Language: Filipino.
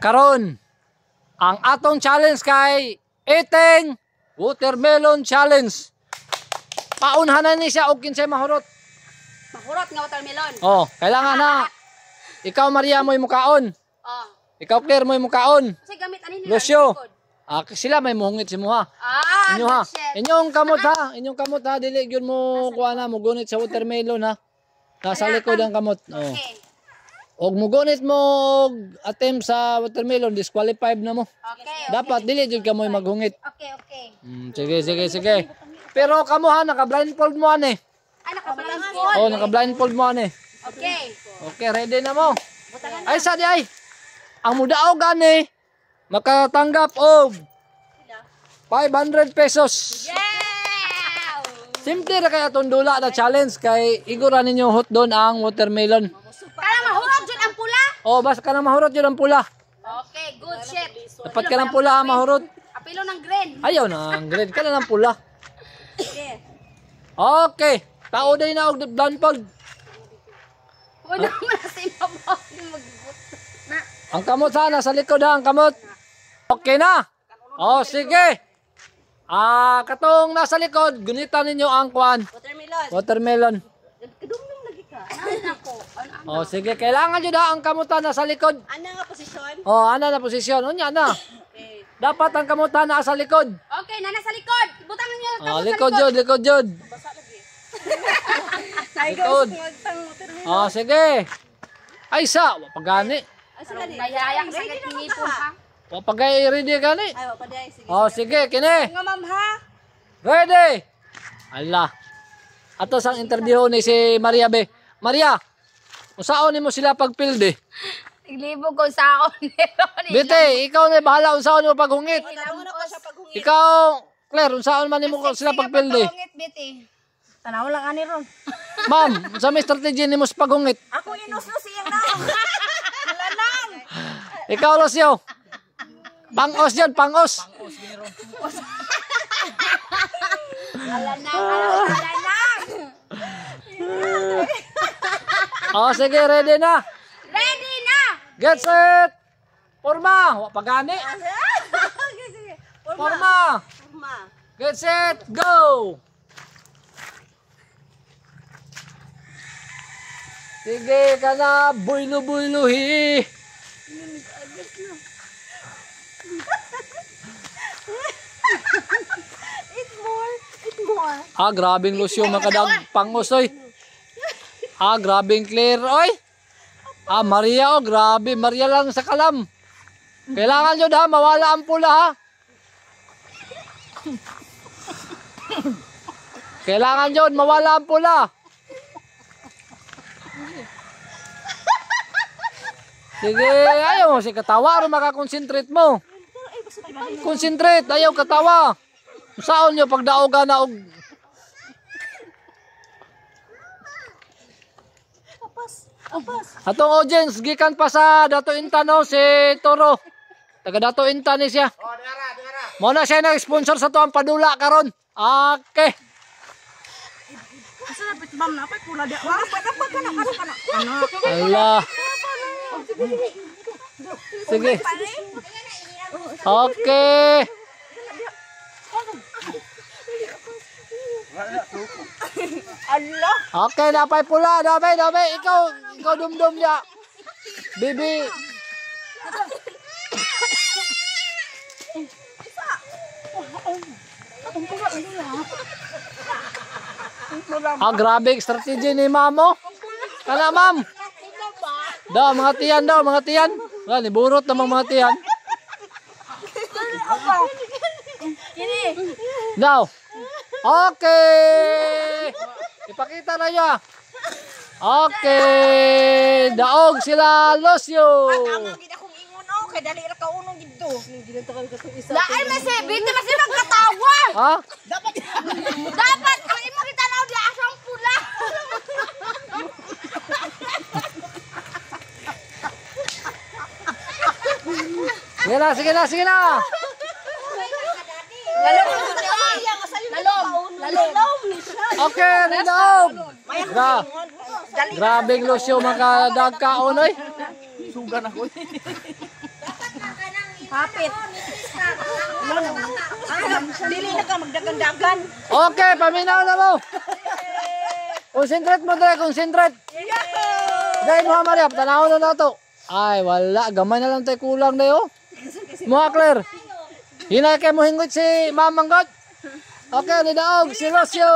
Karon, ang atong challenge kay eating watermelon challenge. Paunhanan ni siya og kinsay mahurot. Mahurot nga watermelon. Oh, kailangan na. Ikaw Maria mo mukaon. Oh. Ikaw Claire mo mukaon. Kasi gamit ani nila. Lucio. Sila may muhungit si mo ha. Inyo ha. Inyong kamot ha. Inyong kamot ha. Dili gyud mo kuha na mo gunit sa watermelon ha. Nasa likod ang kamot. Oh. Okay. Og mugunit mo attempt sa watermelon, disqualified na mo. Okay. Dapat dili jud ka mo maghungit. Okay, okay. Sige. Pero kamo ha, naka-blindfold mo ani. Ay, naka-blindfold. Oh, naka-blindfold mo ani. Okay. Okay, ready na mo. Ay sa di ay. Ang mudaog gani makatanggap og 500 pesos. Yeah! Simple ra kay atong dula na challenge kay igura ninyo hot doon ang watermelon. Kaya mahurot jud ang pula. Oh, basta ka nang mahurot jud ang pula. Okay, good shit. Dapat ka ng pula mahurot. Apilo ng green. Ayaw na, ang grade ka na ng pula. Okay. Okay, tao din na og blindfold. Wala man sa ibabaw ni magbuot. Ang kamot sana sa likod ha, ang kamot. Okay na. Oh, sige. Katong nasa likod, gunitan ninyo ang kuan. Watermelon. Kadumdum lagi ka. Ano ako? Oh, sige, kailangan jud ang kamutan nasa likod. Ano nga posisyon? Oh, ana na posisyon. Unya na. Okay. Dapat ang kamutan nasa likod. Okay, na nasa likod. Butangan niyo ang Oh, sa likod jud, likod jud. Likod. Oh, sige. Ay sa, pagani. Nayayang sakit ng ngipon ha. Pagay ready gani. Ay, paday sige. Oh, sige, kini. Nga ma'am ha. Ready. Allah. Ato sang interview ni si Maria be. Maria, unsaon nimo sila pagpilde? Naglibog ko sa ako ni Bite, ikaw na bahala unsaon mo paghungit. Ilamon ako sa paghungit. Ikaw, Claire, unsaon man nimo sila pagpilde? Paghungit biti. Tanaw lang ani ron. Ma'am, unsa may strategy nimo sa paghungit? Ako inus-nus iyang naong. Wala nang. Ikaw, Lucio. Pangos yun, pangos. Wala nang. Oh, sige, ready na. Ready na. Get set. Forma. Pagani. Forma. Get set, go. Sige ka na, buylo-buyluhi. It's more. Grabing Lucio makadag pangos oy. Grabing Claire oy. Maria grabe, Maria lang sa kalam. Kailangan nyo ha, mawala ang pula ha. Kailangan nyo, mawala ang pula. Sige, ayaw mo si katawa, makakonsentrate mo. Concentrate, ayaw katawa. Saan nyo pagdaoga na og... Atong audience, gikan pa sa Dato Intano si Toro. Taga Dato Inta ni siya. Muna siya nag-sponsor sa to ang padula karon. Okay. Allah. Sige. Okay. Allah. Okay, napay pula, dami. Ikaw dumdum niya. Bibi. Grabe strategy ni mamo. Kana ma'am. Daw mga tiyan. Iburot namang mga tiyan. Daw. Okay. Ipakita na niya. Okay. Daog sila Lucio. Kay dali ra ka unong gidto. Laay masi, binte masi magkatawa. Ha? Dapat ang imo kitanaw di asang pula. Sige na. Lalom. Okay, ridom. Grabing Lucio makadag kaon oy. Sugan ako. Hapit. Dili na ka magdagan-dagan. Okay, paminaw na mo. Concentrate mo dre, concentrate. Dahil mo Maria, tanaw na na to. Ay, wala. Gamay na lang tayo kulang na yun. Mga Claire. Hinay kayo mo hingot si Mamang God. Okay, nidaog si Rocio.